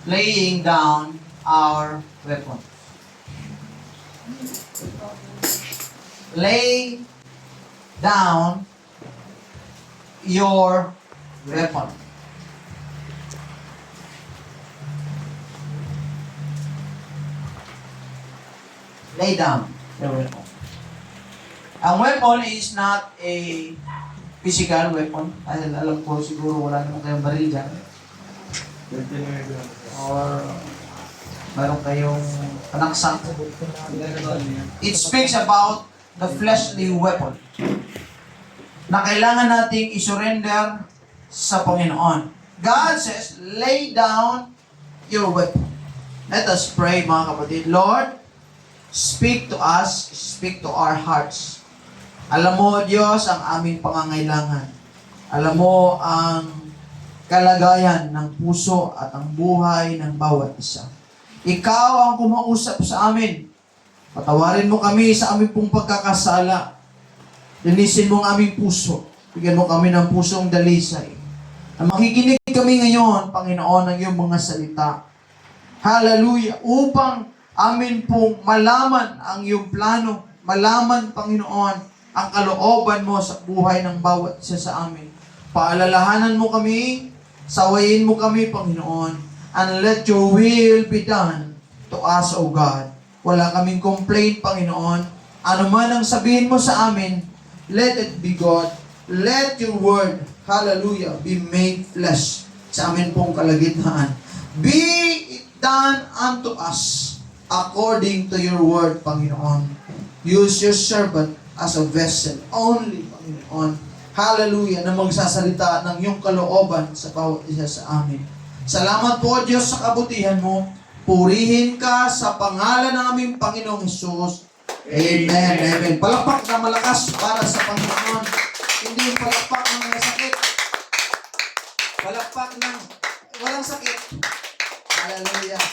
laying down our weapon. Lay down your weapon. Lay down your weapon. Ang weapon is not a physical weapon. Dahil alam ko siguro wala naman kayong baril dyan. Or mayroon kayong panaksak. It speaks about the fleshly weapon na kailangan nating isurrender sa Panginoon. God says, lay down your weapon. Let us pray, mga kapatid. Lord, speak to us, speak to our hearts. Alam mo, Diyos, ang aming pangangailangan. Alam mo ang kalagayan ng puso at ang buhay ng bawat isa. Ikaw ang kumausap sa amin. Patawarin mo kami sa aming pong pagkakasala. Linisin mo ang aming puso. Bigyan mo kami ng pusong dalisay. Na makikinig kami ngayon, Panginoon, ng iyong mga salita. Hallelujah! Upang amin pong malaman ang iyong plano. Malaman, Panginoon, ang kalooban mo sa buhay ng bawat isa sa amin. Paalalahanan mo kami, sawayin mo kami, Panginoon, and let your will be done to us, O God. Wala kaming complaint, Panginoon. Ano man ang sabihin mo sa amin, let it be God. Let your word, hallelujah, be made flesh sa amin pong kalagitnaan. Be it done unto us according to your word, Panginoon. Use your servant as a vessel only, Panginoon. Hallelujah, na magsasalita ng iyong kalooban sa bawat isa sa amin. Salamat po, Diyos, sa kabutihan mo. Purihin ka sa pangalan ng aming Panginoong Hesus. Amen. Amen. Palakpak na malakas para sa Panginoon. Hindi yung palakpak ng may sakit. Palakpak ng walang sakit. Hallelujah.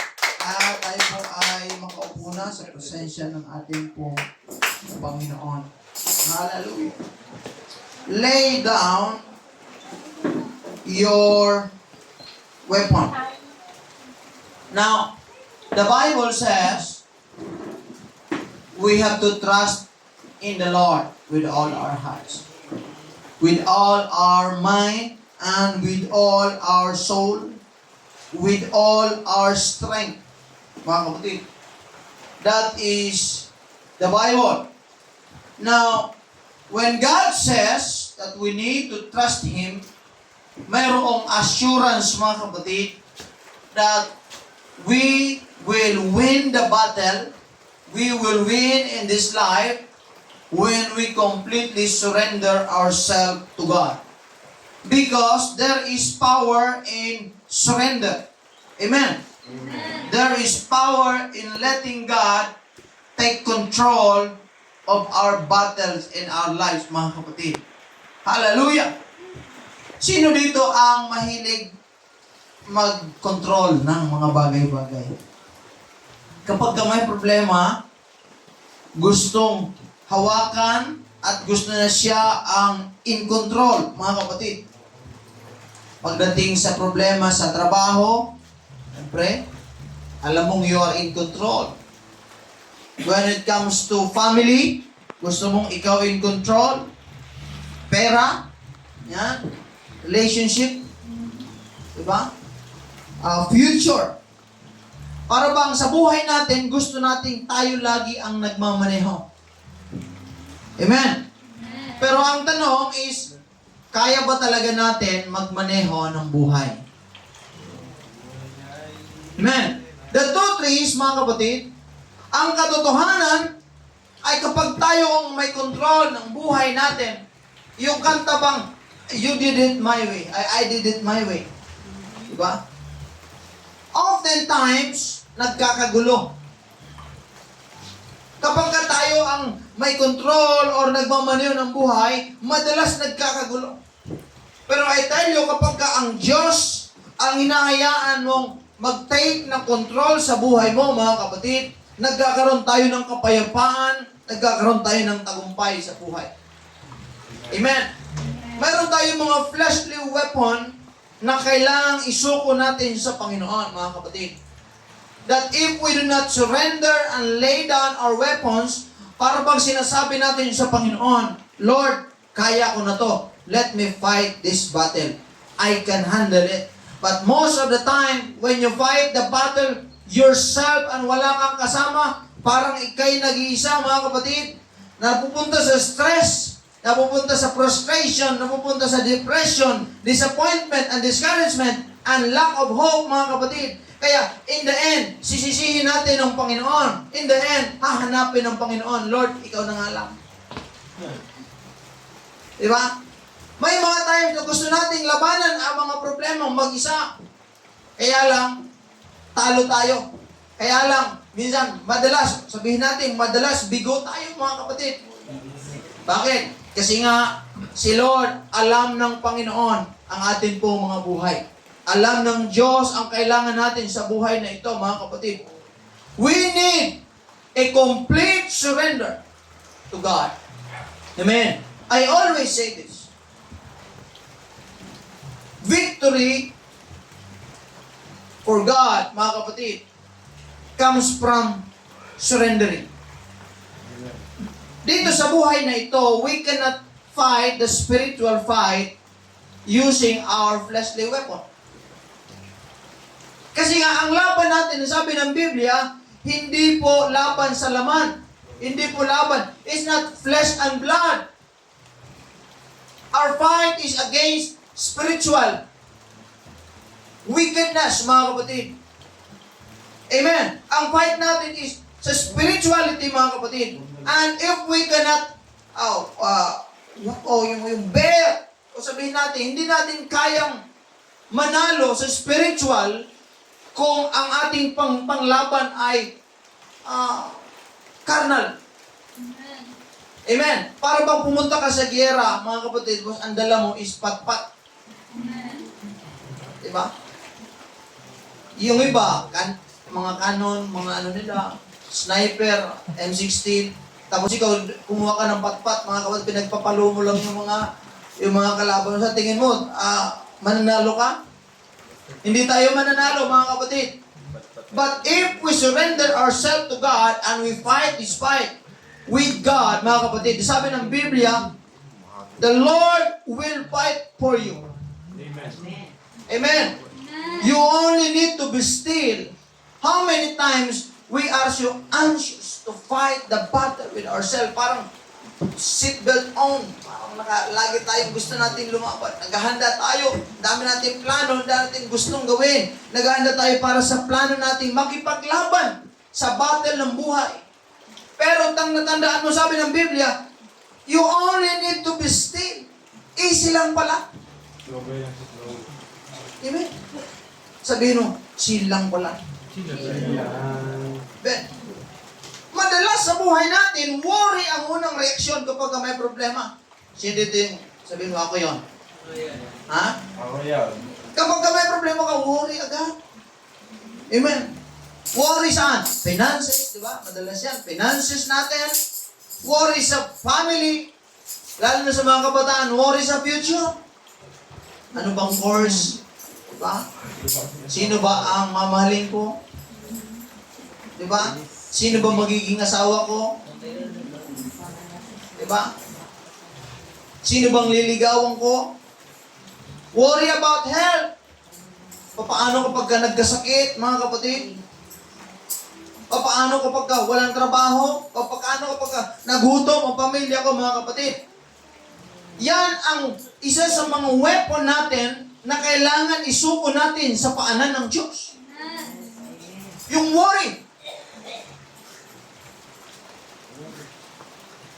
At tayo po ay makaupo na sa presensya ng ating po Panginoon. Hallelujah. Lay down your weapon. Now, the Bible says we have to trust in the Lord with all our hearts, with all our mind, and with all our soul, with all our strength. Mga kapatid, that is the Bible. Now, when God says that we need to trust Him, mayroong assurance, mga kapatid, that we will win the battle, we will win in this life when we completely surrender ourselves to God. Because there is power in surrender. Amen. Amen. There is power in letting God take control of our battles in our lives, mga kapatid. Hallelujah! Sino dito ang mahilig mag-control ng mga bagay-bagay? Kapag may problema, gustong hawakan at gusto na siya ang in control, mga kapatid. Pagdating sa problema sa trabaho, siyempre, alam mong you are in control. When it comes to family, gusto mong ikaw in control. Pera, yan, relationship, diba? Future. Para bang sa buhay natin, gusto nating tayo lagi ang nagmamaneho. Amen? Pero ang tanong is, kaya ba talaga natin magmaneho ng buhay? Amen? The truth is, mga kapatid, ang katotohanan ay kapag tayo ang may control ng buhay natin, yung kanta bang, you did it my way, I did it my way. Diba? Oftentimes, nagkakagulo. Kapag tayo ang may control or nagmamaneho ng buhay, madalas nagkakagulo. Pero I tell you, kapag ang Diyos ang hinahayaan mong mag-take ng control sa buhay mo, mga kapatid, nagkakaroon tayo ng kapayapaan, nagkakaroon tayo ng tagumpay sa buhay. Amen. Meron tayong mga fleshly weapon na kailangang isuko natin sa Panginoon, mga kapatid. That if we do not surrender and lay down our weapons, para bang sinasabi natin sa Panginoon, Lord, kaya ko na to. Let me fight this battle. I can handle it. But most of the time, when you fight the battle yourself and wala kang kasama, parang ikay nag-iisa, mga kapatid, napupunta sa stress, napupunta sa frustration, napupunta sa depression, disappointment and discouragement, and lack of hope, mga kapatid. Kaya, in the end, sisisihin natin ang Panginoon. In the end, hahanapin ng Panginoon, Lord, ikaw na nga lang. Diba? May mga times na gusto nating labanan ang mga problema mag-isa. Kaya lang, talo tayo. Kaya lang, minsan, madalas, sabihin natin, madalas, bigo tayo, mga kapatid. Bakit? Kasi nga, si Lord, alam ng Panginoon ang atin pong mga buhay. Alam ng Diyos ang kailangan natin sa buhay na ito, mga kapatid. We need a complete surrender to God. Amen. I always say this. Victory for God, mga kapatid, comes from surrendering. Dito sa buhay na ito, we cannot fight the spiritual fight using our fleshly weapon. Kasi nga, ang laban natin, sabi ng Biblia, hindi po laban sa laman. Hindi po laban. It's not flesh and blood. Our fight is against spiritual wickedness, mga kapatid. Amen. Ang fight natin is sa spirituality, mga kapatid. And if we cannot, yung bear, o sabihin natin, hindi natin kayang manalo sa spiritual kung ang ating panglaban ay carnal. Amen. Amen. Para bang pumunta ka sa giyera, mga kapatid, ang dala mo is patpat. Amen. Diba? Yung iba, mga kanon, mga ano nila, sniper, M16, tapos ikaw, kumuha ka ng patpat, mga kapatid, pinagpapalo mo lang yung mga kalaban. Sa tingin mo, mananalo ka? Hindi tayo mananalo, mga kapatid. But if we surrender ourselves to God and we fight this fight with God, mga kapatid, sabi ng Biblia, the Lord will fight for you. Amen. Amen. You only need to be still. How many times we are so anxious to fight the battle with ourselves? Parang seatbelt on. Lagi tayong gusto natin lumaban. Naghahanda tayo. Dami natin plano, dami natin gustong gawin. Naghahanda tayo para sa plano natin makipaglaban sa battle ng buhay. Pero natandaan mo, sabi ng Biblia, you only need to be still. Easy lang pala. Amen. Sabihin mo, chill lang pala. Madalas sa buhay natin, worry ang unang reaksyon kapag may problema. Sino dito yung, sabihin mo, ako yun. Ha? Ako yan. Kapag may problema ka, worry agad. Amen. Worry saan? Finances, di ba? Madalas yan. Finances natin. Worry sa family. Lalo na sa mga kabataan, worry sa future. Ano bang course? Di ba? Sino ba ang mamahalin ko? Di ba? Sino ba magiging asawa ko? Di ba? Sino bang liligawan ko? Worry about health. Paano kapag nagkasakit, mga kapatid? Paano kapag walang trabaho? Paano kapag nagutom ang pamilya ko, mga kapatid? Yan ang isa sa mga weapon natin na kailangan isuko natin sa paanan ng Diyos. Yung worry.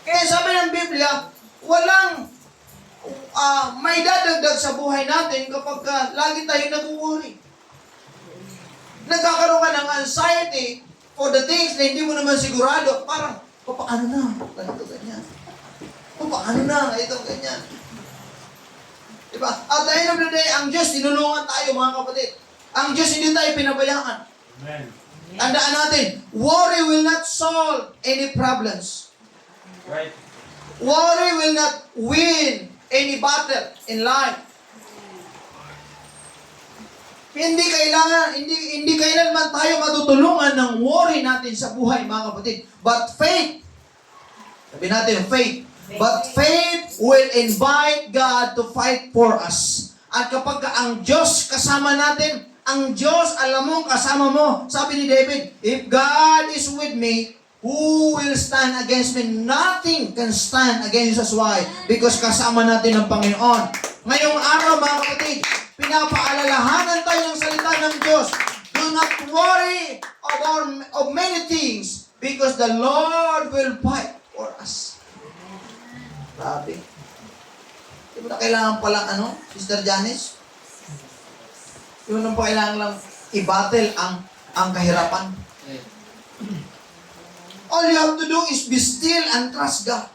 Kaya sabi ng Biblia, walang may dadagdag sa buhay natin kapag lagi tayo nag-worry. Nagkakaroon ka ng anxiety for the things na hindi mo naman sigurado. Parang, paano na? Ganito, ganyan. Paano na? Ito, ganyan. Diba? At the end of the day, ang Diyos, tinulungan tayo, mga kapatid. Ang Diyos, hindi tayo pinabayaan. Amen. Tandaan natin, worry will not solve any problems. Right. Worry will not win any battle in life. Hindi kailanman tayo matutulungan ng worry natin sa buhay, mga kapatid. But faith, sabi natin, faith. But faith will invite God to fight for us. At kapag ang Diyos kasama natin, ang Diyos, alam mo, kasama mo. Sabi ni David, if God is with me, who will stand against me? Nothing can stand against us. Why? Because kasama natin ang Panginoon. Ngayong araw, mga kapatid, pinapaalalahanan tayo ng salita ng Diyos. Do not worry of many things because the Lord will fight for us. Grabe. Di mo na kailangan palang Sister Janice? Di mo na pa kailangan lang i-battle ang kahirapan. All you have to do is be still and trust God.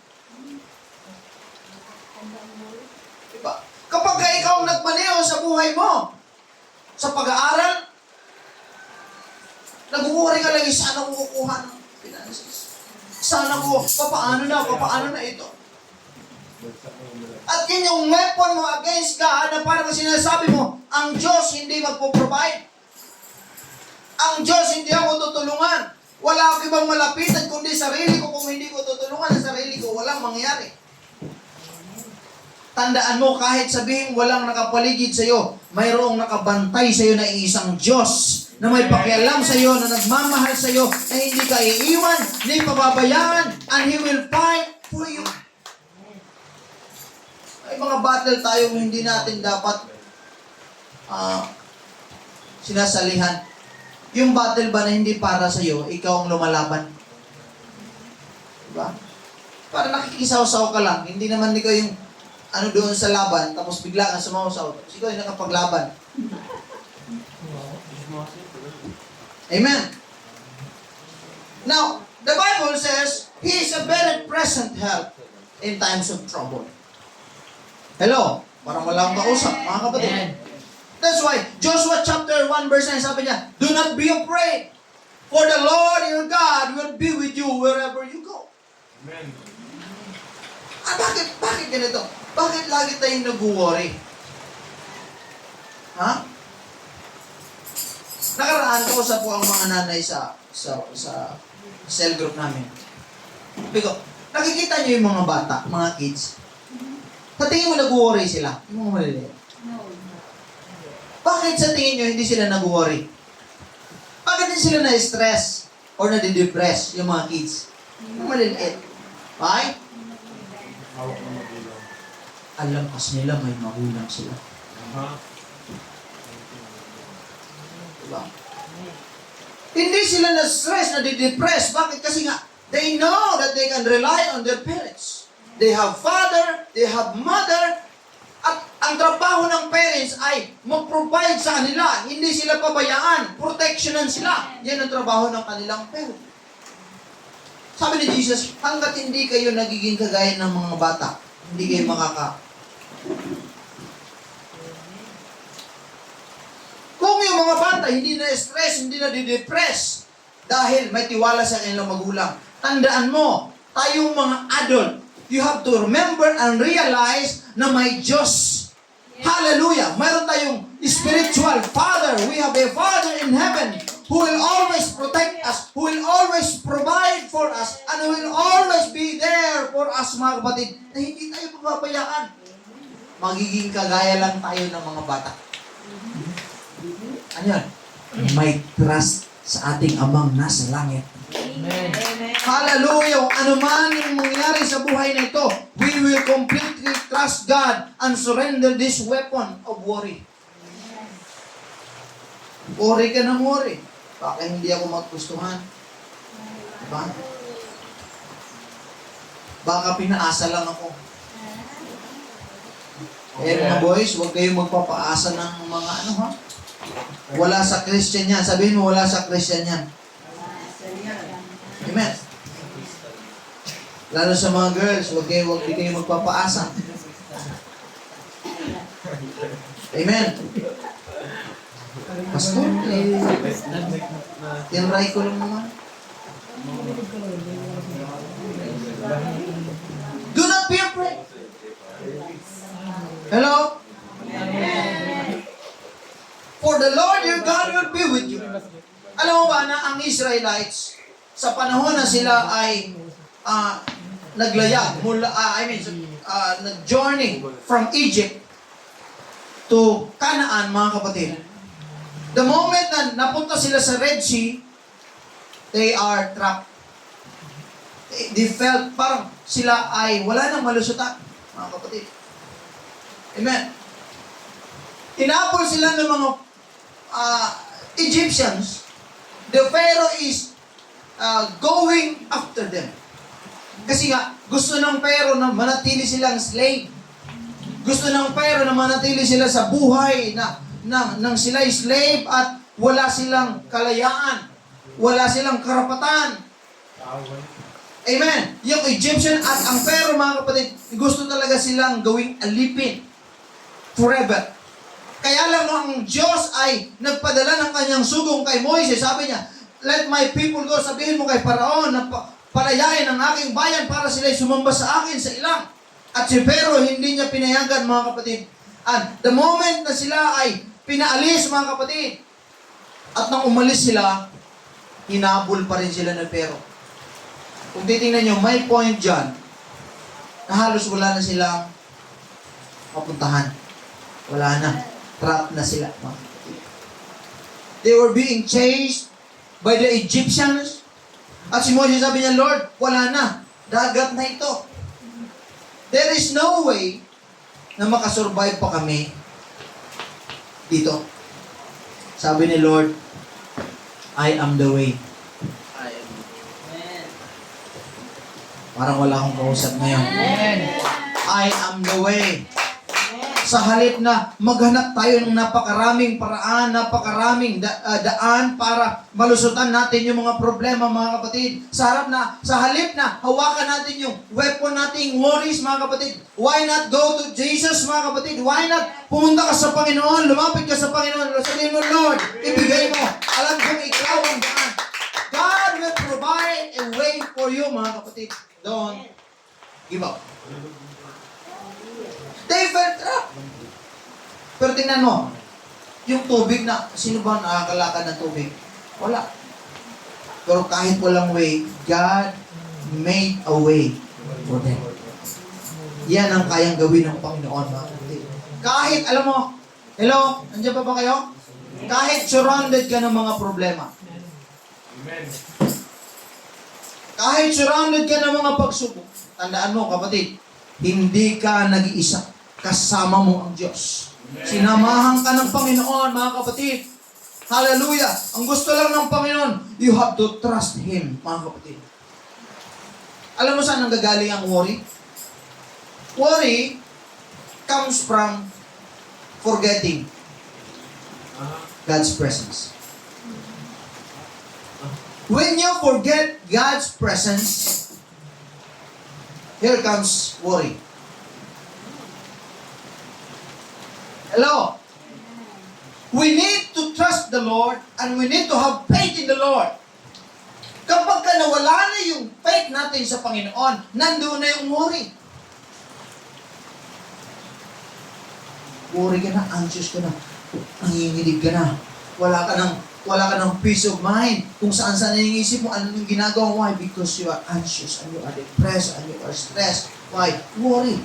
Diba? Kapag ikaw nagmaneho sa buhay mo, sa pag-aaral, nag-worry ka lagi, sana ko kukuha ng finances. Sana ko, papaano na ito. At yun yung weapon mo against God na parang sinasabi mo, ang Diyos hindi magpo-provide. Ang Diyos hindi ako tutulungan. Wala ako ibang malapitan kundi sarili ko. Kung hindi ko tutulungan ang sarili ko, walang mangyari. Tandaan mo, kahit sabihin walang nakapaligid sa iyo, mayroong nakabantay sa iyo na isang Diyos na may pakialam sa iyo, na nagmamahal sa iyo, na hindi ka iiwan, hindi pababayaan, and He will fight for you. May mga battle tayo hindi natin dapat sinasalihan. Yung battle ba na hindi para sa iyo, ikaw ang lumalaban? Diba? Para nakikisaw-saw ka lang. Hindi naman ikaw yung doon sa laban, tapos bigla kang sumaw-saw. Tapos ikaw yung nakapaglaban. Amen. Now, the Bible says, He is a very present help in times of trouble. Hello? Parang wala akong kausap, mga kapatid. That's why, Joshua chapter 1 verse 9, sabi niya, do not be afraid, for the Lord your God will be with you wherever you go. Amen. Bakit ganito? Bakit lagi tayong nag-worry? Ha? Nakaraan ko sa po ang mga nanay sa cell group namin. Bigo, nakikita niyo yung mga bata, mga kids. Sa tingin mo nag-worry sila? Yung mga maliliit. Bakit sa tingin nyo hindi sila nag-worry? Bakit hindi sila na-stress or na-depress yung mga kids? Yung maliliit. Why? Alam kasi nila may magulang sila. Diba? Hindi sila na-stress, na-depress. Bakit? Kasi nga, they know that they can rely on their parents. They have father, they have mother, at ang trabaho ng parents ay mag-provide sa kanila. Hindi sila pabayaan. Protectionan sila. Yan ang trabaho ng kanilang parents. Sabi ni Jesus, hanggat hindi kayo nagiging kagaya ng mga bata, hindi kayo Kung yung mga bata hindi na-stress, hindi na-depress, dahil may tiwala sa kanilang magulang, tandaan mo, tayong mga adult, you have to remember and realize na may Diyos. Hallelujah! Mayroon tayong spiritual Father. We have a Father in heaven who will always protect us, who will always provide for us, and who will always be there for us, mga kapatid, na hindi tayo pababayaan. Magiging kagaya lang tayo ng mga bata. Ano yan? May trust sa ating Amang nasa langit. Amen. Hallelujah! Ano man yung mangyari sa buhay na ito, we will completely trust God and surrender this weapon of worry. Worry ka ng worry. Baka hindi ako maggustuhan. Diba? Baka pinaasa lang ako. Mga boys, huwag kayong magpapaasa ng mga ha? Wala sa Christian yan. Sabihin mo, wala sa Christian yan. Amen. Lalo sa mga girls, huwag kayo magpapaasa. Amen. Pastor, tinry ko lang naman. Do not be afraid. Hello? For the Lord your God will be with you. Alam mo ba na ang Israelites, sa panahon na sila ay naglayag mula, nag-journey from Egypt to Canaan, mga kapatid. The moment na napunta sila sa Red Sea, they are trapped. They felt parang sila ay wala nang malusutan, mga kapatid. Amen. Inapol sila ng mga Egyptians. The Pharaoh is going after them. Kasi nga, gusto ng Pharaoh na manatili silang slave. Gusto ng Pharaoh na manatili sila sa buhay nang sila'y slave at wala silang kalayaan. Wala silang karapatan. Amen. Yung Egyptian at ang Pharaoh, mga kapatid, gusto talaga silang gawing alipin. Forever. Kaya lang ang Diyos ay nagpadala ng kanyang sugong kay Moises. Sabi niya, let my people go. Sabihin mo kay Paraon na palayain ang aking bayan para sila'y sumamba sa akin sa ilang. At si Pharaoh hindi niya pinayagan, mga kapatid. And the moment na sila ay pinaalis, mga kapatid, at nang umalis sila, hinabol pa rin sila ng Pharaoh. Kung titingnan nyo, may point dyan na halos wala na silang mapuntahan. Wala na. Trap na sila. They were being chased by the Egyptians. At si Moses sabi niya, Lord, wala na. Dagat na ito. There is no way na makasurvive pa kami dito. Sabi ni Lord, I am the way. Parang wala akong kausap ngayon. I am the way. Sa halip na maghanap tayo ng napakaraming paraan, napakaraming daan para malusutan natin yung mga problema, mga kapatid. Sa halip na hawakan natin yung weapon nating worries, mga kapatid. Why not go to Jesus, mga kapatid? Why not pumunta ka sa Panginoon, lumapit ka sa Panginoon, sabihin mo, Lord, ibigay mo. Alam kong ikaw ang daan. God will provide a way for you, mga kapatid. Don't give up. They felt trapped. Pero tingnan mo, yung tubig na, sino ba nakakalakad ng tubig? Wala. Pero kahit walang way, God made a way for them. Yan ang kayang gawin ng Panginoon, mga kapatid. Kahit, alam mo, hello, nandiyan pa ba kayo? Kahit surrounded ka ng mga problema. Amen. Kahit surrounded ka ng mga pagsubok, tandaan mo, kapatid, hindi ka nag-iisa. Kasama mo ang Diyos. Sinamahan ka ng Panginoon, mga kapatid. Hallelujah! Ang gusto lang ng Panginoon, you have to trust Him, mga kapatid. Alam mo saan nanggagaling ang worry? Worry comes from forgetting God's presence. When you forget God's presence, here comes worry. Hello? We need to trust the Lord and we need to have faith in the Lord. Kapag ka nawala na yung faith natin sa Panginoon, nandoon na yung worry. Worry ka na, anxious ka na, nanginginig ka na, wala ka ng peace of mind. Kung saan-saan na yung isip mo, ano yung ginagawa. Why? Because you are anxious and you are depressed and you are stressed. Why? Worry.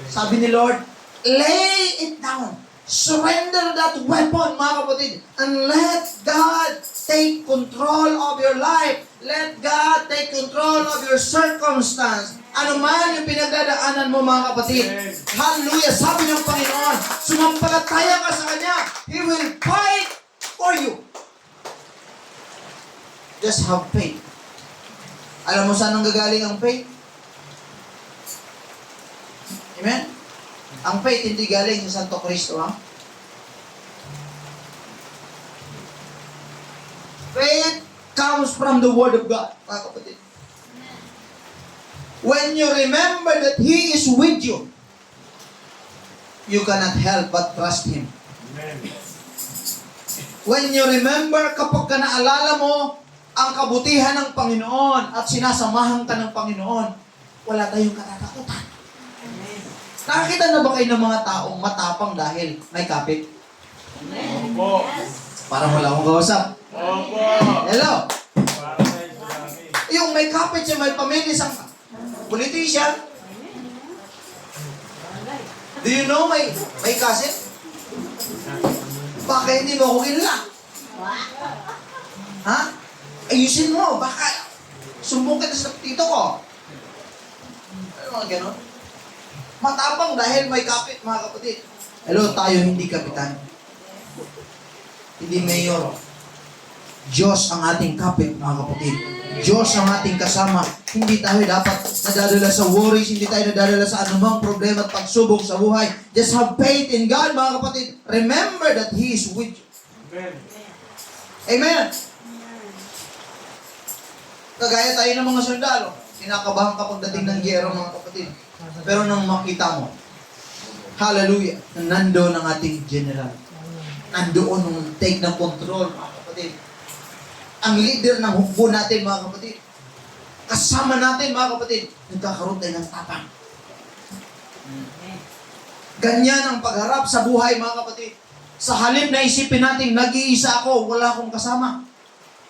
Sabi ni Lord, lay it down. Surrender that weapon, mga kapatid, and let God take control of your life. Let God take control of your circumstance. Ano man yung pinagdadaanan mo, mga kapatid. Hallelujah! Sabi ng Panginoon, sumampalataya ka sa Kanya. He will fight for you. Just have faith. Alam mo saan nanggagaling ang faith? Amen? Ang faith hindi galing sa Santo Cristo, ha? Faith comes from the Word of God, mga kapatid. When you remember that He is with you, you cannot help but trust Him. Amen. When you remember, kapag ka naalala mo ang kabutihan ng Panginoon at sinasamahan ka ng Panginoon, wala tayong katatakutan. Nakakita na ba kayo ng mga taong matapang dahil may kapit? Opo. Parang wala akong kausap. Opo. Hello? Para tayo sa dami. Yung may kapit siya, may pamilya, isang politician. Do you know may cousin? Baka hindi mo ako kilala. Ha? Ayusin mo, baka sumbong kita sa tito ko. Ano mga ganon? Matapang dahil may kapit, mga kapatid. Hello, tayo hindi kapitan. Hindi mayor. Diyos ang ating kapit, mga kapatid. Diyos ang ating kasama. Hindi tayo dapat nadadala sa worries, hindi tayo nadadala sa anumang problema at pagsubok sa buhay. Just have faith in God, mga kapatid. Remember that He is with you. Amen. Amen. Kagaya tayo ng mga sundalo. Kinakabahan ka pagdating ng giyera, mga kapatid. Pero nang makita mo, hallelujah, na nandoon ang ating general. Nandoon ang take ng control, mga kapatid. Ang leader ng hukbo natin, mga kapatid. Kasama natin, mga kapatid. Nagkakaroon tayo ng tapang. Ganyan ang pagharap sa buhay, mga kapatid. Sa halip na isipin natin, nag-iisa ako, wala akong kasama.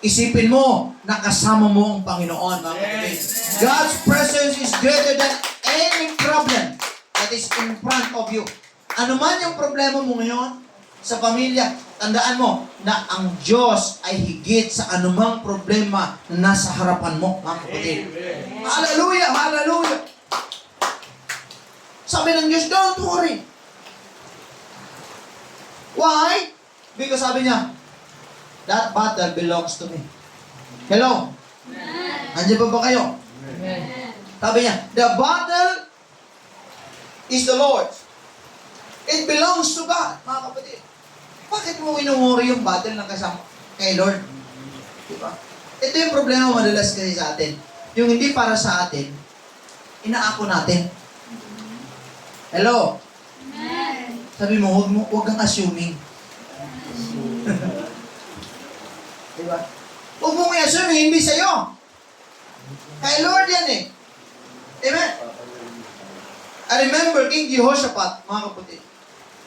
Isipin mo, nakasama mo ang Panginoon, mga kapatid. God's presence is greater than any problem that is in front of you. Ano man yung problema mo ngayon sa pamilya, tandaan mo na ang Diyos ay higit sa anumang problema na nasa harapan mo, mga kapatid. Hallelujah! Hallelujah! Sabi ng Diyos, don't worry. Why? Because sabi niya, that battle belongs to me. Hello? Andiyan pa ba kayo? Sabi niya, the battle is the Lord's. It belongs to God, mga kapatid. Bakit mo inumuri yung battle ng kasama kay Lord? Diba? Ito yung problema madalas kasi sa atin. Yung hindi para sa atin, inaako natin. Hello? Sabi mo, huwag kang assuming. Diba? Huwag mo i-assuming, hindi sa'yo. Kay Lord yan eh. Amen? I remember King Jehoshaphat, mga kapatid.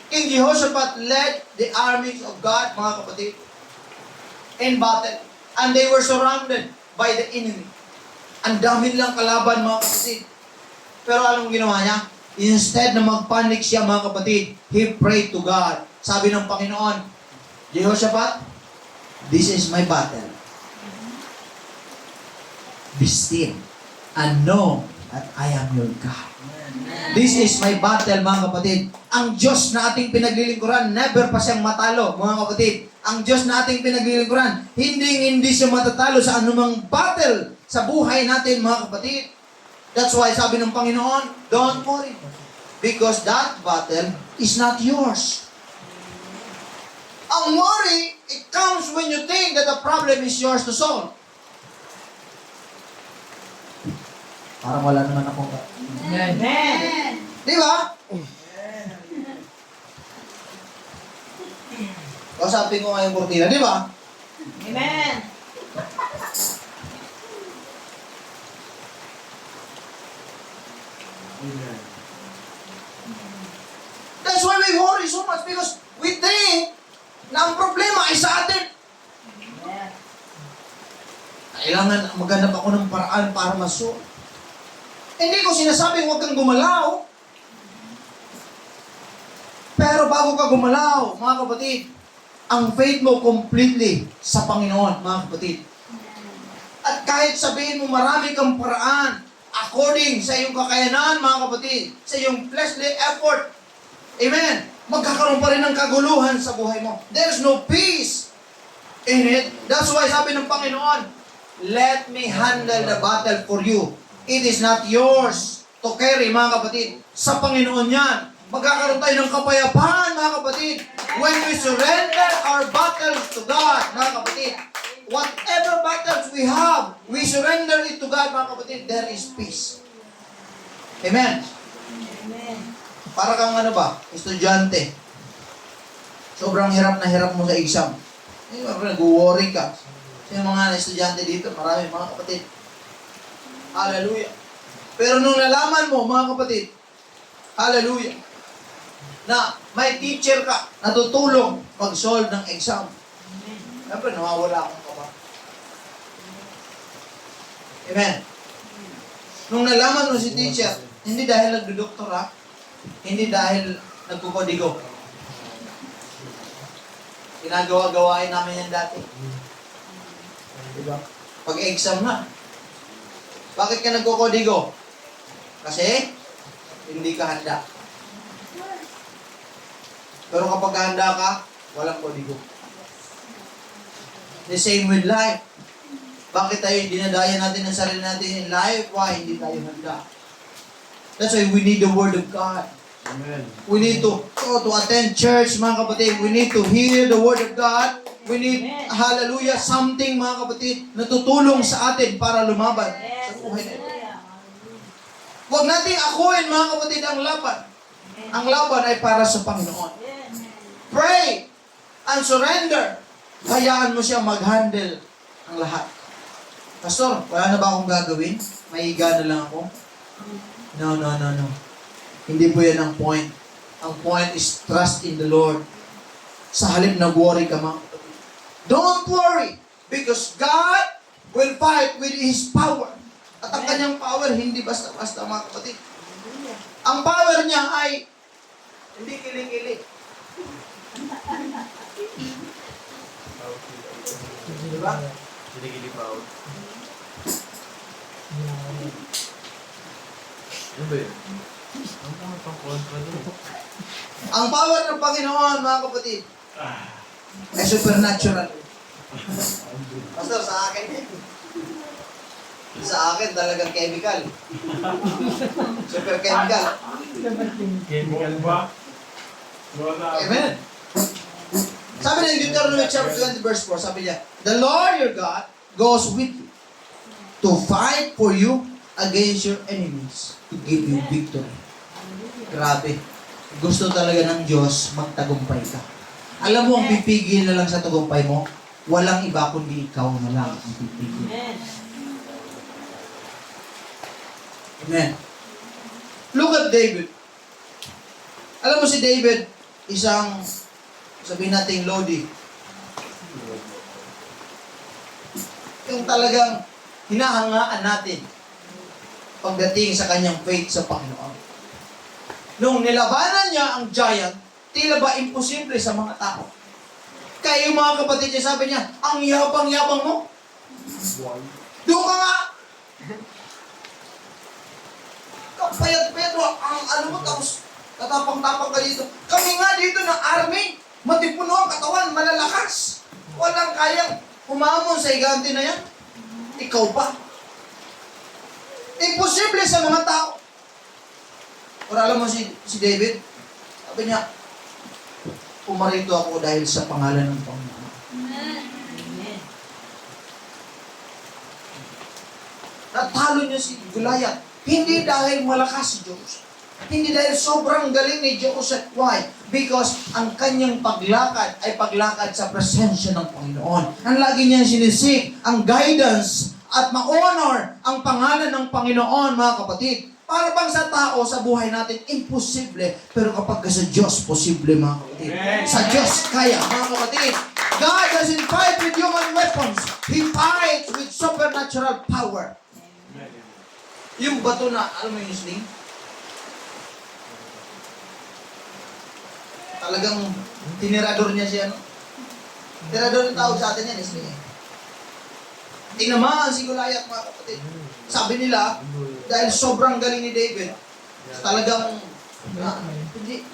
King Jehoshaphat led the armies of God, mga kapatid, in battle. And they were surrounded by the enemy. Ang dami lang kalaban, mga kapatid. Pero anong ginawa niya? Instead na mag-panic siya, mga kapatid, he prayed to God. Sabi ng Panginoon, Jehoshaphat, this is my battle. Be still and know that I am your God. This is my battle, mga kapatid. Ang Diyos na ating pinaglilingkuran, never pa siyang matalo, mga kapatid. Ang Diyos na ating pinaglilingkuran, hindi siya matatalo sa anumang battle sa buhay natin, mga kapatid. That's why sabi ng Panginoon, don't worry. Because that battle is not yours. Ang worry, it comes when you think that the problem is yours to solve. Parang wala naman akong... Amen. Di ba? Kausapin ko ngayong kurtina, di ba? Amen. That's why we worry so much because we think na ang problema ay sa atin. Kailangan maghanap ako ng paraan para masolve. Hindi ko sinasabing huwag kang gumalaw. Pero bago ka gumalaw, mga kapatid, ang faith mo completely sa Panginoon, mga kapatid. At kahit sabihin mo marami kang paraan, according sa iyong kakayanan, mga kapatid, sa iyong fleshly effort, amen, magkakaroon pa rin ng kaguluhan sa buhay mo. There's no peace in it. That's why sabi ng Panginoon, let me handle the battle for you. It is not yours to carry, mga kapatid. Sa Panginoon yan. Magkakaroon tayo ng kapayapaan, mga kapatid. When we surrender our battles to God, mga kapatid. Whatever battles we have, we surrender it to God, mga kapatid. There is peace. Amen. Amen. Para kang ano ba? Estudyante. Sobrang hirap na hirap mo sa exam. Nag-worry ka. Yung mga estudyante dito, marami, mga kapatid. Hallelujah. Pero nung nalaman mo, mga kapatid, hallelujah, na may teacher ka na tutulong mag-solve ng exam. Siyempre, nawawala akong kaba. Amen. Nung nalaman mo si teacher, hindi dahil nagdodoktora, hindi dahil nagkukodigo. Ginagawa-gawain namin yan dati. Diba? Pag-exam na. Bakit ka nagkukodigo? Kasi, hindi ka handa. Pero kapag handa ka, walang kodigo. The same with life. Bakit tayo dinadaya natin ang sarili natin in life? Why? Hindi tayo handa. That's why we need the Word of God. Amen. We need to attend church, mga kapatid. We need to hear the Word of God. We need, hallelujah, something, mga kapatid, na tutulong sa atin para lumaban sa buhay na ito. Huwag nating akuin, mga kapatid, ang laban. Ang laban ay para sa Panginoon. Pray and surrender. Hayaan mo siya mag-handle ang lahat. Pastor, wala na ba akong gagawin? May higa na lang ako? No. Hindi po yan ang point. Ang point is trust in the Lord. Sa halip na worry ka, mga kapatid. Don't worry, because God will fight with His power. At ang kanyang power, hindi basta-basta, mga kapatid. Ang power niya ay hindi kiling-kiling. Diba? Kilikili pa out. Ano ba yun? Ang mga pang-kontra doon. Ang power ng Panginoon, mga kapatid, ay supernatural. Pastor, sa akin eh. Sa akin talagang chemical. Super chemical. Chemical ba? Wala. Amen. Sabi niya in Deuteronomy chapter 20 verse 4, sabi niya, the Lord your God goes with you to fight for you against your enemies to give you victory. Grabe. Gusto talaga ng Diyos magtagumpay ka. Alam mo, ang pipigil na lang sa tagumpay mo, walang iba kundi ikaw na lang ang pipigil. Amen. Look at David. Alam mo si David, isang, sabihin natin, Lodi. Yung talagang hinahangaan natin pagdating sa kanyang faith sa Panginoon. Nung nilabanan niya ang giant, tila ba imposible sa mga tao. Kaya yung mga kapatid niya, sabi niya, ang yabang-yabang mo. Doon ka nga. Kapayat-payat mo, ang ano mo, tapos tatapang-tapang ka dito. Kami nga dito ng army, matipuno ang katawan, malalakas. Walang kayang umamon sa higante na yan. Ikaw pa. Imposible sa mga tao. Pero alam mo si David, sabi niya, pumarito ako dahil sa pangalan ng Panginoon. Natalo niya si Goliath. Hindi dahil malakas si Diyos. Hindi dahil sobrang galing ni Joseph. Why? Because ang kanyang paglakad ay paglakad sa presensya ng Panginoon. Ang lagi niya sinisik, ang guidance at ma-honor ang pangalan ng Panginoon, mga kapatid. Para bang sa tao, sa buhay natin, imposible. Pero kapag sa Diyos, posible, mga kapatid. Sa Diyos, kaya, mga kapatid. God doesn't fight with human weapons. He fights with supernatural power. Yung bato na, alam mo yung sling? Talagang tinirador niya siya, no? Tirador yung tawag sa atin yan, sling. Tinamaan si Goliath, mga kapatid. Sabi nila, dahil sobrang galing ni David, talagang, hindi,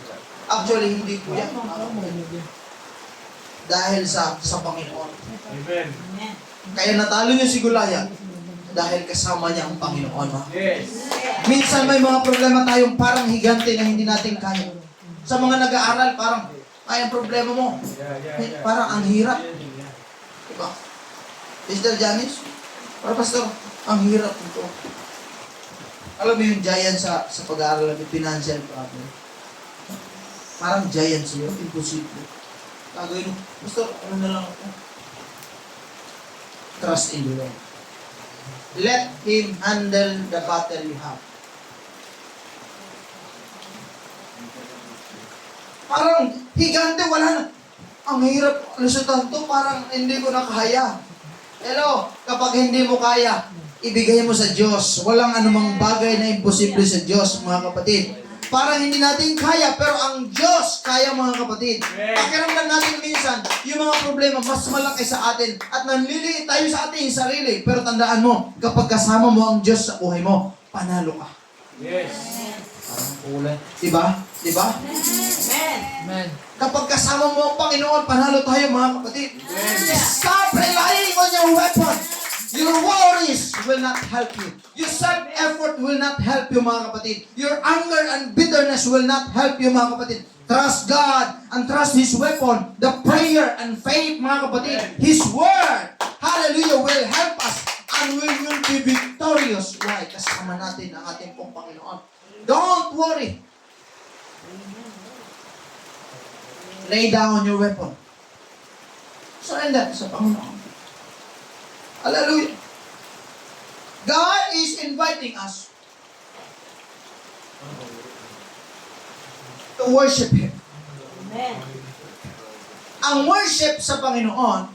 actually, hindi po yan. Dahil sa Panginoon. Amen. Kaya natalo niya si Goliath dahil kasama niya ang Panginoon. Yes. Minsan may mga problema tayong parang higante na hindi natin kaya. Sa mga nag-aaral, parang, ay, ang problema mo. Parang ang hirap. Diba? Mr. Janice, para pastor, ang hirap nito. Alam mo yung giant sa pag-aaral ng financial problem. Parang giant siya, imposible. Gagawin mo, pastor, ano na lang ako? Trust in the Lord. Let Him handle the battle you have. Parang higante, wala na. Ang hirap lusutan to, parang hindi ko na kaya. Hello, kapag hindi mo kaya, ibigay mo sa Diyos. Walang anumang bagay na imposible sa Diyos, mga kapatid. Parang hindi natin kaya, pero ang Diyos kaya, mga kapatid. Pakiramdam natin minsan, yung mga problema mas malaki sa atin at nanliliit tayo sa ating sarili. Pero tandaan mo, kapag kasama mo ang Diyos sa buhay mo, panalo ka. Yes. Parang kulay. Diba? Diba? Amen. Amen. Kapag kasama mo ang Panginoon, panalo tayo, mga kapatid. Stop relying on your weapon. Your worries will not help you. Your self-effort will not help you, mga kapatid. Your anger and bitterness will not help you, mga kapatid. Trust God and trust His weapon, the prayer and faith, mga kapatid. His word, hallelujah, will help us and we will be victorious. Why? Kasama natin ang ating pong Panginoon. Don't worry. Lay down your weapon. Surrender sa Panginoon. Hallelujah. God is inviting us to worship Him. Amen. Ang worship sa Panginoon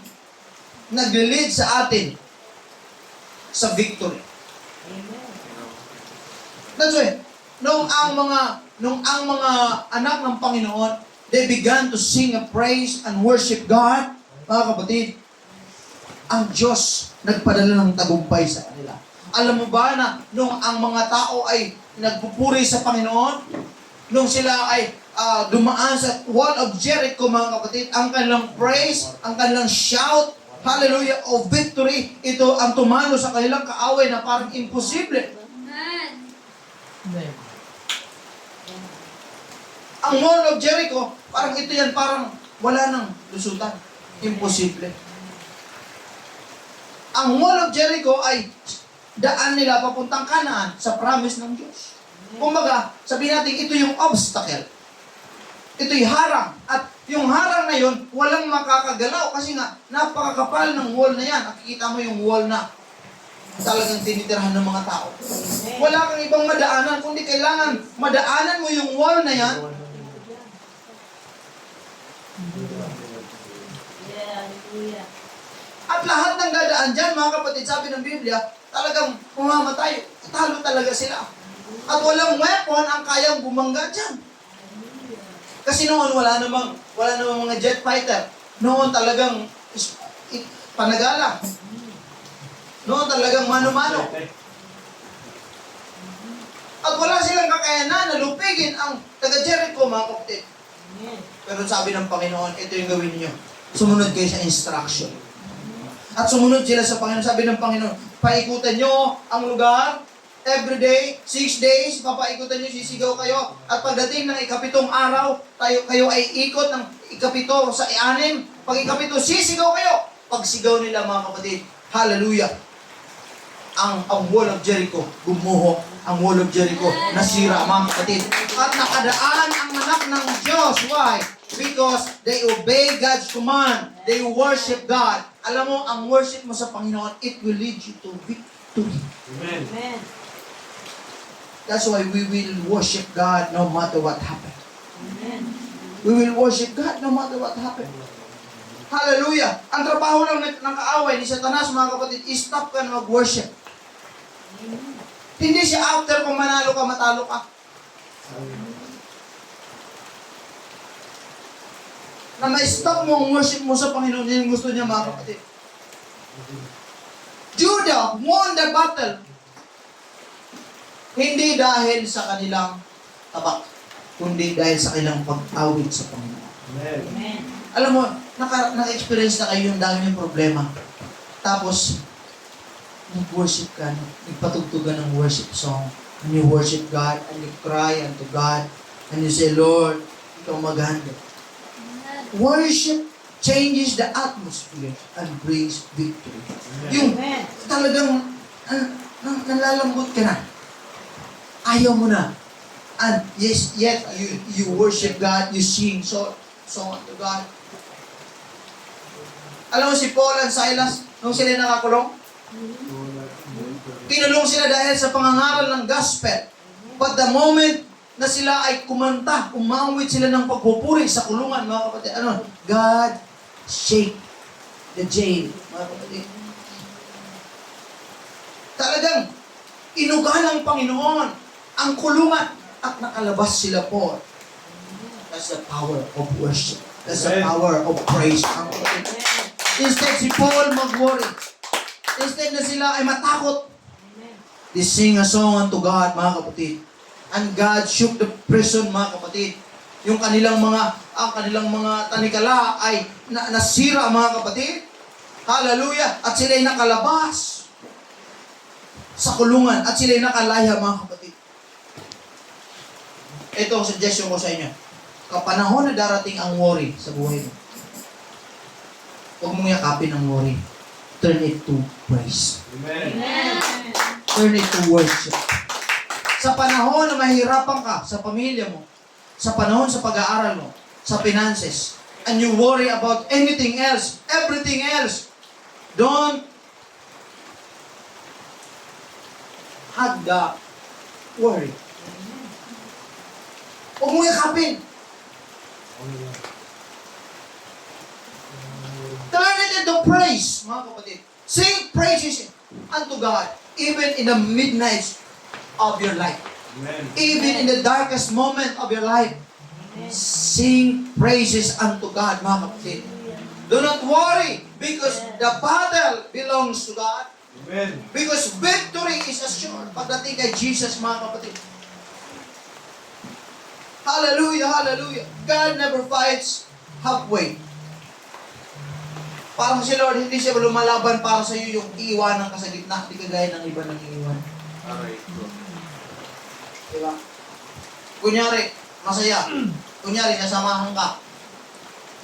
nag-lead sa atin sa victory. Amen. That's why, nung ang mga anak ng Panginoon, they began to sing a praise and worship God, mga kapatid, ang Diyos nagpadala ng tagumpay sa kanila. Alam mo ba na nung ang mga tao ay nagpupuri sa Panginoon, nung sila ay dumaan sa wall of Jericho, mga kapatid, ang kanilang praise, ang kanilang shout, hallelujah, of victory, ito ang tumalo sa kanilang kaaway na parang imposible. Amen. Ang wall of Jericho, parang ito yan, parang wala nang lusutan. Imposible. Ang wall of Jericho ay daan nila papuntang Canaan sa promise ng Diyos. Kumbaga, sabihin natin, ito yung obstacle. Ito'y harang. At yung harang na yun, walang makakagalaw kasi nga, napakakapal ng wall na yan. Nakikita mo yung wall na talagang tinitirhan ng mga tao. Wala kang ibang madaanan, kundi kailangan madaanan mo yung wall na yan. Yeah, hallelujah. At lahat ng dadaan dyan, mga kapatid, sabi ng Biblia, talagang pumamatay. Talo talaga sila. At walang weapon ang kayang bumangga dyan. Kasi noon, wala namang mga jet fighter. Noon talagang panagala. Noon talagang mano-mano. At wala silang kakayanan na lupigin ang taga-Jericho, mga kapatid. Amen. Pero sabi ng Panginoon, ito yung gawin niyo. Sumunod kayo sa instruction. At sumunod sila sa Panginoon. Sabi ng Panginoon, paikutan nyo ang lugar. Every day, 6 days, papaikutan nyo, sisigaw kayo. At pagdating ng ikapitong araw, kayo ay ikot ng ikapito sa i-anim. Pag ikapito, sisigaw kayo. Pag sigaw nila, mga kapatid, hallelujah. Ang wall of Jericho, gumuho. Ang wall of Jericho, nasira, mga kapatid. At nakadaan ang anak ng Diyos. Why? Because they obey God's command. They worship God. Alam mo, ang worship mo sa Panginoon, it will lead you to victory. Amen. Amen. That's why we will worship God no matter what happens. Amen. We will worship God no matter what happens. Hallelujah! Ang trabaho lang ng kaaway ni Satanas, mga kapatid, stop ka na mag-worship. Hindi siya after kung manalo ka, matalo ka. Na ma-stop mo ang worship mo sa Panginoon, yun yung gusto niya, mga kapatid. Judah won the battle. Hindi dahil sa kanilang tabak, kundi dahil sa kanilang pag-awit sa Panginoon. Amen. Amen. Alam mo, naka-experience na kayo yung dami yung problema. Tapos, nag-worship ka, nagpatugtugan ng worship song, and you worship God, and you cry unto God, and you say, Lord, ikaw maganda. Worship changes the atmosphere and brings victory. Yung Amen. talagang nalalambot ka na. Ayaw mo na. And yes, yet you worship God, you sing song unto God. Alam mo si Paul and Silas, nung sila nakakulong, kinulong sila dahil sa pangangaral ng gospel. But the moment na sila ay kumanta, umawit sila ng pagpupuri sa kulungan, mga kapatid. Ano? God shake the jail, mga kapatid. Talagang inugal ng Panginoon ang kulungan at nakalabas sila po. That's the power of worship. That's the power of praise. Mga kapatid. Instead, si Paul mag-worry. Instead na sila ay matakot. They sing a song unto God, mga kapatid. And God shook the prison, mga kapatid. Yung kanilang mga tanikala ay nasira, mga kapatid. Hallelujah. At sila ay nakalabas sa kulungan. At sila ay nakalaya, mga kapatid. Ito ang suggestion ko sa inyo. Kapanahon na darating ang worry sa buhay mo, huwag mong yakapin ang worry. Turn it to praise. Amen. Amen. Turn it to worship. Sa panahon na mahirapan ka sa pamilya mo, sa panahon sa pag-aaral mo, sa finances, and you worry about anything else, everything else, don't have the worry. Huwag mong yakapin. Turn it into praise, mga kapatid. Sing praises unto God, even in the midnight of your life. Amen. Even in the darkest moment of your life. Sing praises unto God, mga kapatid. Do not worry, because the battle belongs to God. Amen. Because victory is assured pagdating kay Jesus, mga kapatid. Hallelujah, hallelujah. God never fights halfway. Parang si Lord, hindi siya lumalaban para sa iyo yung iiwanan ka sa gitna. Hindi kagaya ng iba ng iiwan. Aray ko. Diba? Kunyari, masaya. Kunyari, nasamahan ka.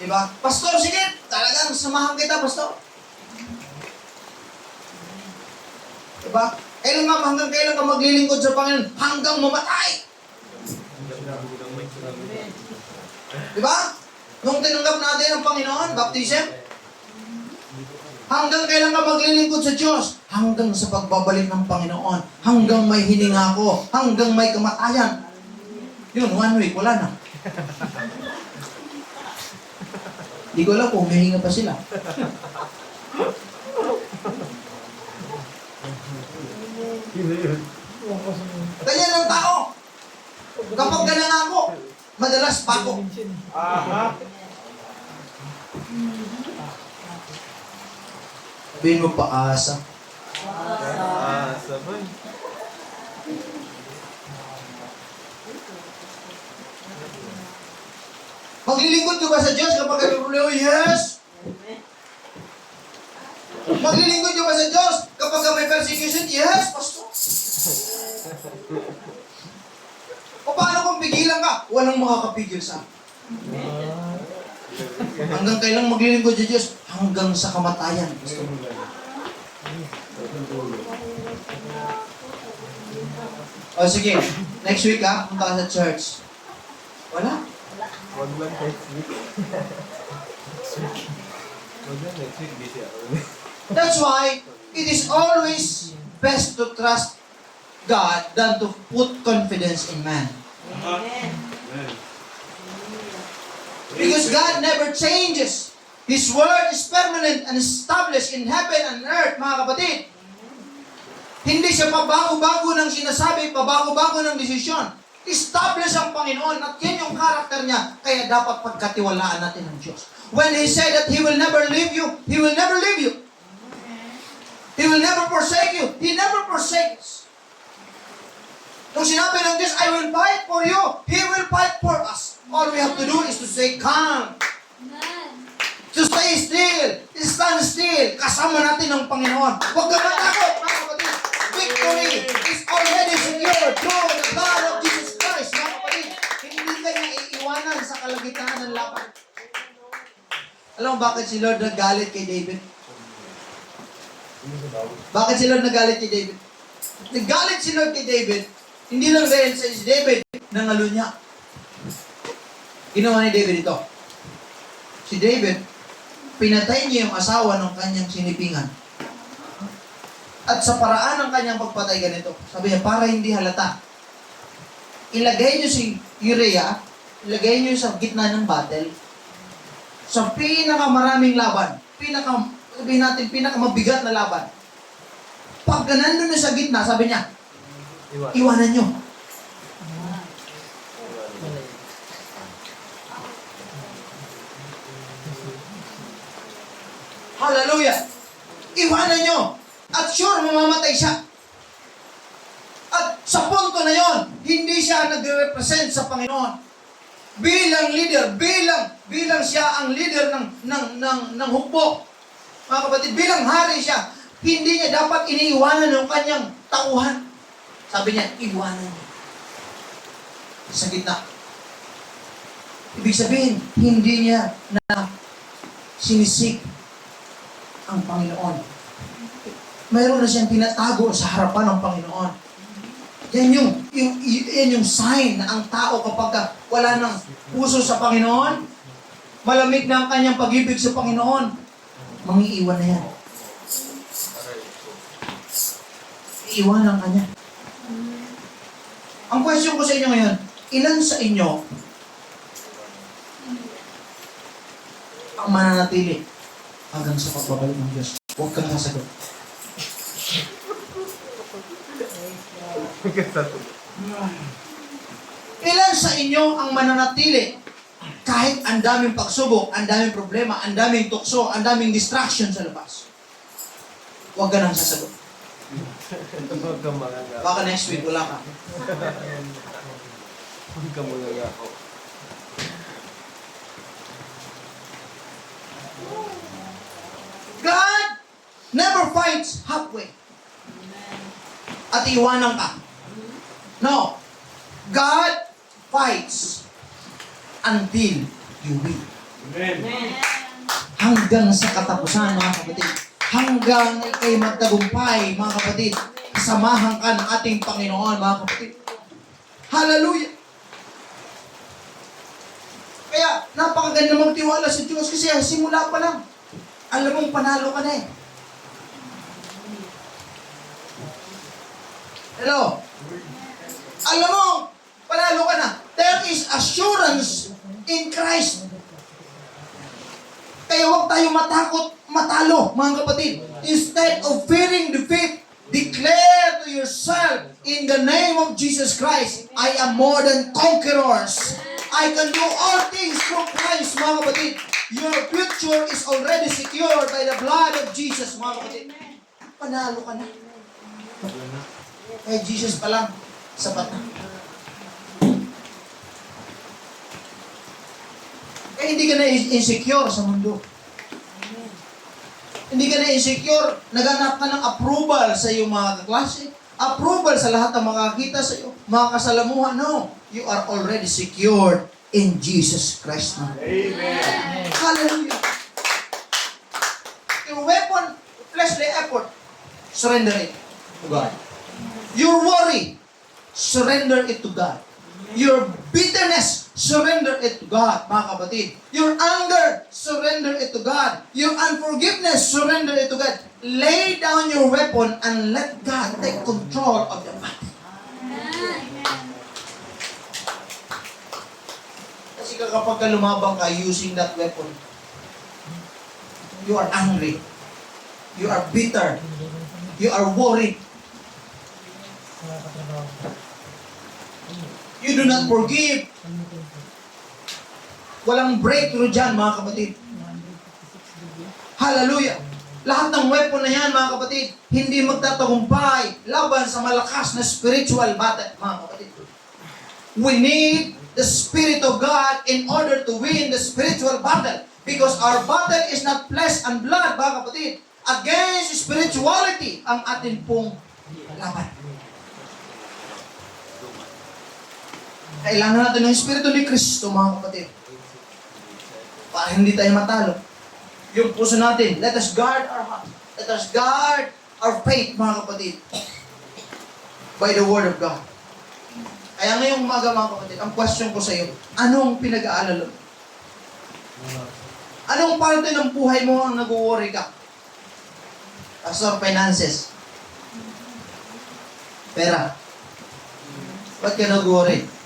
Diba? Pastor, sige, talagang samahan kita, Pastor. Diba? Hanggang kailan ka maglilingkod sa Panginoon? Hanggang mamatay. Diba? Nung tinanggap natin ang Panginoon, baptism, hanggang kailan ka maglilingkod sa Diyos? Hanggang sa pagbabalik ng Panginoon. Hanggang may hininga ko. Hanggang may kamatayan. Yun, 1 week, wala na. Di ko alam kung may hinga pa sila. Ganyan ang tao. Kapag ganang ako, madalas pako. Aha. Sabihin mo paasa. Sabay. Maglilingkod ka ba sa Diyos kapag may problema? Yes! Maglilingkod ka ba sa Diyos kapag may persecution? Yes, Pastor! O paano kung pigilan ka? Walang makakapigil sa akin. Hanggang kailang maglilingkod sa Diyos? Hanggang sa kamatayan. O sige, next week punta ka sa church. Wala. Wag lang next week. Wag lang next week, busy ako. That's why it is always best to trust God than to put confidence in man. Amen. Amen. Because God never changes. His word is permanent and established in heaven and earth, mga kapatid. Hindi siya pabago-bago ng sinasabi, pabago-bago ng desisyon. Establish ang Panginoon at yan yung karakter niya. Kaya dapat pagkatiwalaan natin ang Diyos. When He said that He will never leave you, He will never leave you. He will never forsake you. He never forsakes. Nung sinabi ng Diyos, I will fight for you, He will fight for us. All we have to do is to say, come. To stay still. Stand still. Kasama natin ang Panginoon. Huwag ka matakot, mga kapatid. Victory is already secured through the blood of Jesus Christ, mga kapatid. Hindi ka niya iiwanan sa kalagitnaan ng laban. Alam mo bakit si Lord nagalit kay David? Bakit si Lord nagalit kay David? Nagalit si Lord kay David, hindi lang dahil sa si David nangalo niya. Ginawa ni David ito. Si David, pinatay niya yung asawa ng kanyang sinipingan. At sa paraan ng kanyang pagpatay ganito, sabi niya, para hindi halata, ilagay nyo si Urea, ilagay nyo sa gitna ng battle, sa pinakamaraming laban, sabihin natin, pinakamabigat na laban. Pag nandun na sa gitna, sabi niya, Iwan. iwanan nyo. Hallelujah! Iwanan nyo. At sure, mamamatay siya. At sa punto na yon, hindi siya nagre-represent sa Panginoon. Bilang leader, bilang siya ang leader ng hukbo. Mga kapatid, bilang hari siya, hindi niya dapat iniiwanan ng kanyang tauhan. Sabi niya, iwanan niya. Sa gitna. Ibig sabihin, hindi niya na sinisik ang Panginoon. Mayroon na siyang tinatago sa harapan ng Panginoon. Yan yung sign na ang tao kapag wala ng puso sa Panginoon, malamig na ang kanyang pag-ibig sa Panginoon, mangiiwan na yan. Iiwanan ka niya. Ang question ko sa inyo ngayon, ilan sa inyo ang mananatili hanggang sa pagbabalik ng Diyos? Huwag kang nasagot. Ilan sa inyo ang mananatili kahit ang daming pagsubok, ang daming problema, ang daming tukso, ang daming distraction sa labas? Huwag ka nang sasagot. Huwag kang mangangako. Baka next week wala ka. Huwag kang mangangako. God never fights halfway. At iwanan ka. No. God fights until you win. Amen. Hanggang sa katapusan, mga kapatid. Hanggang ikay magtagumpay, mga kapatid. Kasamahan ka ng ating Panginoon, mga kapatid. Hallelujah! Kaya, napakaganda magtiwala sa Diyos kasi simula pa lang, alam mong panalo ka na eh. Hello? Alam mo, panalo ka na. There is assurance in Christ. Kaya huwag tayo matalo, mga kapatid. Instead of fearing defeat, declare to yourself, in the name of Jesus Christ, I am more than conquerors. I can do all things through Christ, mga kapatid. Your future is already secured by the blood of Jesus, mga kapatid. Panalo ka na. Kaya Jesus pa lang, sapat na. Kaya hindi ka na insecure sa mundo. Hindi ka na insecure, naghanap ka ng approval sa iyong mga kaklase, approval sa lahat ng makakita sa iyo, mga kasalamuhan. No, you are already secured in Jesus Christ. Amen. Hallelujah. Your weapon, fleshly effort, surrender it to God. Your worry, surrender it to God. Your bitterness, surrender it to God, mga kapatid. Your anger, surrender it to God. Your unforgiveness, surrender it to God. Lay down your weapon and let God take control of the battle. Kasi kapag ka lumabang ka using that weapon, you are angry. You are bitter. You are worried. You do not forgive. Walang breakthrough dyan, mga kapatid. Hallelujah. Lahat ng weapon na yan, mga kapatid, hindi magtatagumpay laban sa malakas na spiritual battle, mga kapatid. We need the Spirit of God in order to win the spiritual battle. Because our battle is not flesh and blood, mga kapatid. Against spirituality ang atin pong laban. Kailangan natin ng Espiritu ni Kristo, mga kapatid. Para hindi tayo matalo. Yung puso natin, let us guard our heart. Let us guard our faith, mga kapatid. By the Word of God. Kaya ngayong umaga, mga kapatid, ang question ko sa iyo, anong pinag-aalala mo? Anong parte ng buhay mo ang nag-worry ka? Pastor, finances. Pera. Ba't ka nag-worry?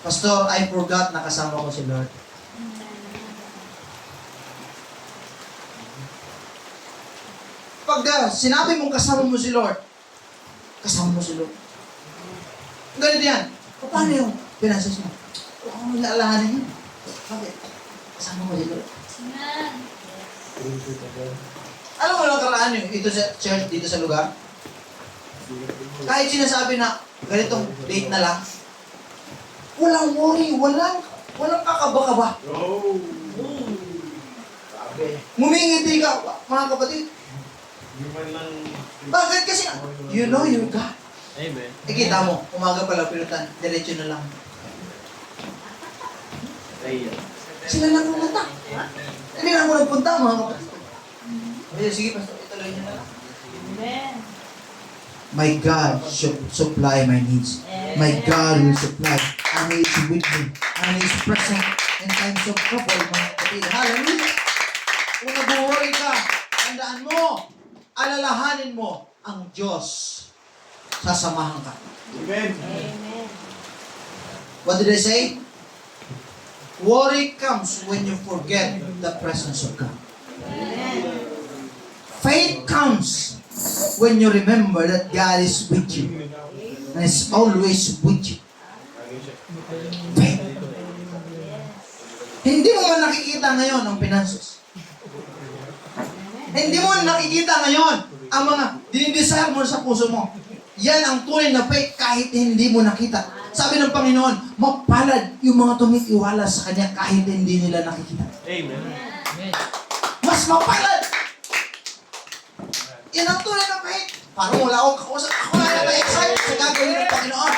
Pastor, I forgot na kasama ko si Lord. Pag sinabi mong kasama mo si Lord, kasama mo si Lord. Ganito yan. Paano yung finances mo? Huwag mo laalahanin yun. Bakit? Kasama mo si Lord. Amen. Alam mo lang karaan yun, ito sa church, dito sa lugar. Kahit sinasabi na ganitong date na lang, walang worry, walang kakaba-kaba. Ngumingiti ka, mga kapatid. Bakit? Kasi, you know your God. Amen. Kita mo, umaga pala pilutan, diretso na lang. Ayan. Sila lang pumunta. Hindi na ako nagpunta, mga kapatid. Sige, pastor, ituloy niyo na lang. Amen. My God should supply my needs. My God will supply. And He is with me. And He is present in times of trouble, mga kapatid. Hallelujah! Kung nag-worry ka, tandaan mo, alalahanin mo ang Diyos. Sasamahan ka. Amen. Amen. What did I say? Worry comes when you forget the presence of God. Amen. Faith comes when you remember that God is with you and is always with you. Faith. Hindi mo man nakikita ngayon ang finances. Hindi mo nakikita ngayon ang mga dinidesire mo sa puso mo. Yan ang tunay na faith kahit hindi mo nakita. Sabi ng Panginoon, mapalad yung mga tumitiwala sa Kanya kahit hindi nila nakikita. Amen. Mas mapalad! Yan ang tunay na faith. Parang wala akong kausap. Ako na yung excited sa gagawin ng Panginoon.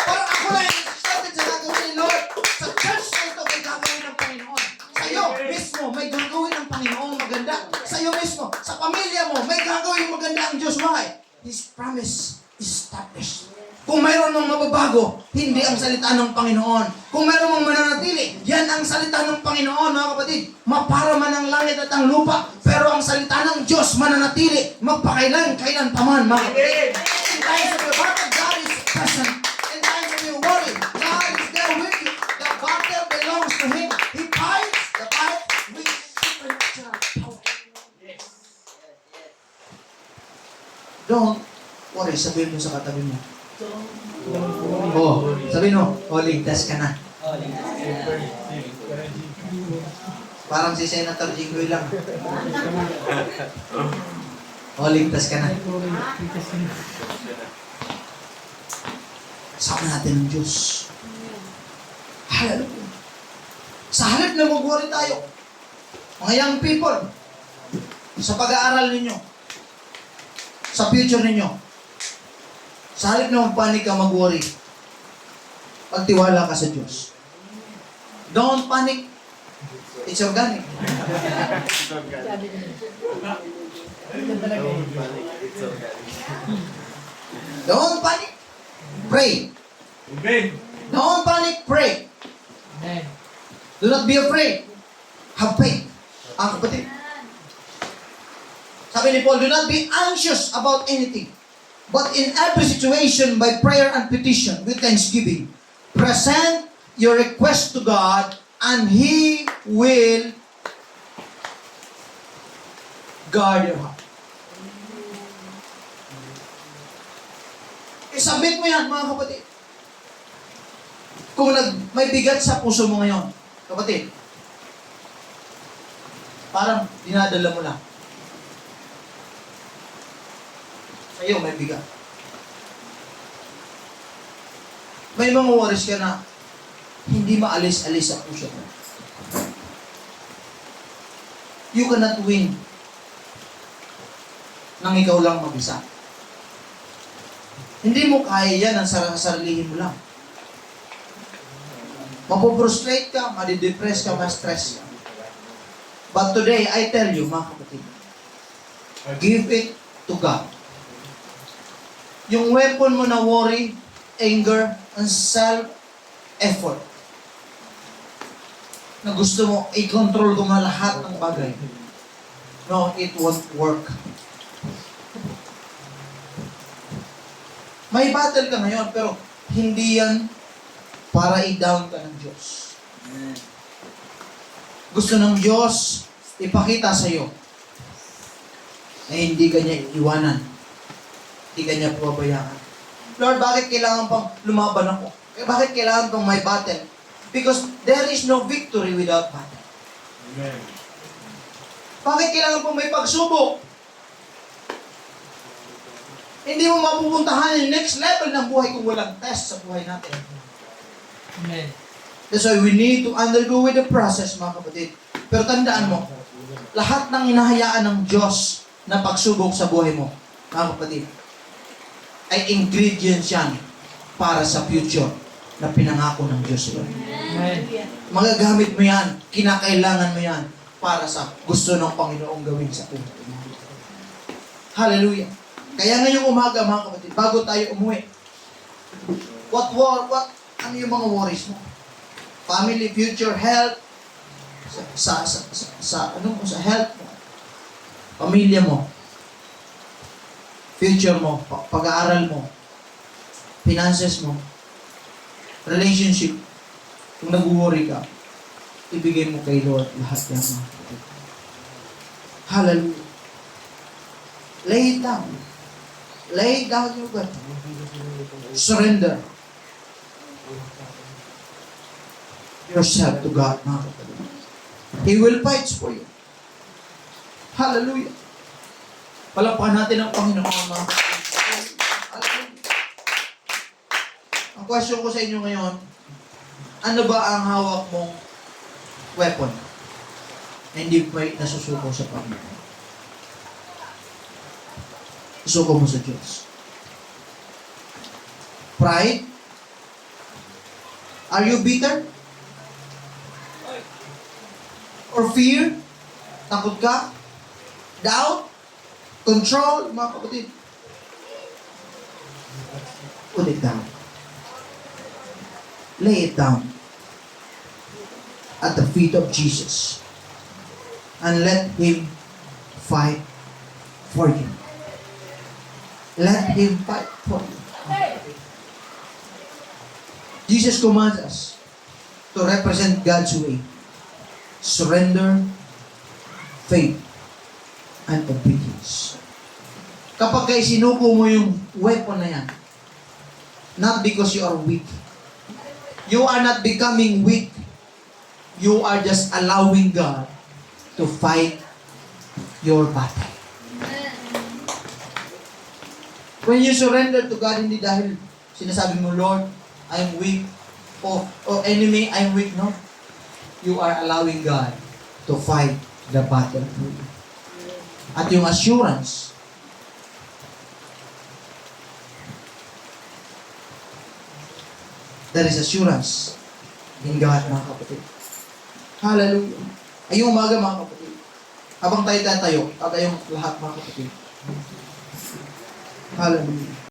Parang ako na yung excited sa gagawin ni Lord. Sa church na ito may gagawin ng Panginoon. Sa'yo mismo may gagawin ng Panginoon maganda. Sa'yo mismo, sa pamilya mo, may gagawin maganda ang Diyos. Why? His promise is established. Kung mayroon mong mababago, hindi ang salita ng Panginoon. Kung mayroon mong mananatili, yan ang salita ng Panginoon, mga kapatid. Mapara man ang langit at ang lupa, pero ang salita ng Diyos mananatili, magpakailan paman, mga kapatid. In times of your battle, God is present. In times of your worry, God is there with you. The battle belongs to Him. He fights the fight with supernatural power. Don't worry, sabihin mo sa katabi mo. Oh, sabihin mo, ligtas ka na. Parang si Senator Jinggoy lang. Ligtas ka na. Saan natin ng Diyos? Hallelujah. Sa halip na mag-worry tayo, mga young people, sa pag-aaral ninyo, sa future ninyo, sa halip na magpanik ka, mag-worry, pagtiwala ka sa Diyos. Don't panic. It's organic. Don't panic. Pray. Amen. Don't panic. Pray. Amen. Do not be afraid. Have faith. Ang kapatid. Sabi ni Paul, do not be anxious about anything. But in every situation, by prayer and petition, with thanksgiving, present your request to God, and He will guard your heart. I-submit mo yan, mga kapatid. Kung may bigat sa puso mo ngayon, kapatid, parang dinadala mo lang. Sa'yo, may bigat. May mga worries ka na hindi maalis-alis sa puso mo. You cannot win nang ikaw lang mag-isa. Hindi mo kaya yan ang sarilihin mo lang. Mapoprostrate ka, madidepress ka, ma-stress ka. But today, I tell you, mga kapatid, give it to God. Yung weapon mo na worry, anger, and self-effort, na gusto mo i-control ko na lahat ng bagay. No, it won't work. May battle ka ngayon, pero hindi yan para i-down ka ng Diyos. Gusto ng Diyos ipakita sa iyo na hindi ka niya iiwanan. Hindi ka niya pababayaan. Lord, bakit kailangan pang lumaban ako? Bakit kailangan pang may battle? Because there is no victory without battle. Amen. Bakit kailangan pang may pagsubok? Hindi mo mapupuntahan yung next level ng buhay kung walang test sa buhay natin. Amen. That's why we need to undergo with the process, mga kapatid. Pero tandaan mo, lahat ng hinahayaan ng Diyos na pagsubok sa buhay mo, mga kapatid, ay ingredients yan para sa future na pinangako ng Diyos. Amen. Magagamit mo yan, kinakailangan mo yan para sa gusto ng Panginoong gawin sa buhay mo. Hallelujah. Kaya ngayong umaga, mga kapatid, bago tayo umuwi, ano yung mga worries mo? Family, future, health, sa health mo, pamilya mo, future mo, pag-aaral mo, finances mo, relationship, kung nag-worry ka, ibigay mo kay Lord lahat yan, mga kapatid. Hallelujah. Lay it down. Lay down your God. Surrender yourself to God, mga kapatid. He will fight for you. Hallelujah. Palakpakan natin ang Panginoon, mga kapatid. Hallelujah. Ang question ko sa inyo ngayon, ano ba ang hawak mong weapon na hindi pa nasusuko sa Panginoon? Suko mo sa Diyos. Pride? Are you bitter? Or fear? Takot ka? Doubt? Control? Mga kapatid. Put it down. Lay it down at the feet of Jesus and let Him fight for you. Let Him fight for you. Jesus commands us to represent God's way. Surrender, faith, and obedience. Kapag kayo sinuko mo yung weapon na yan, not because you are weak. You are not becoming weak. You are just allowing God to fight your battle. When you surrender to God, hindi dahil sinasabi mo, Lord, I'm weak. O enemy, I'm weak. No. You are allowing God to fight the battle for you. At yung assurance, there is assurance in God, mga kapatid. Hallelujah. Ayong umaga, mga kapatid. Habang tayo tatayo, at ayong lahat, mga kapatid. Hallelujah.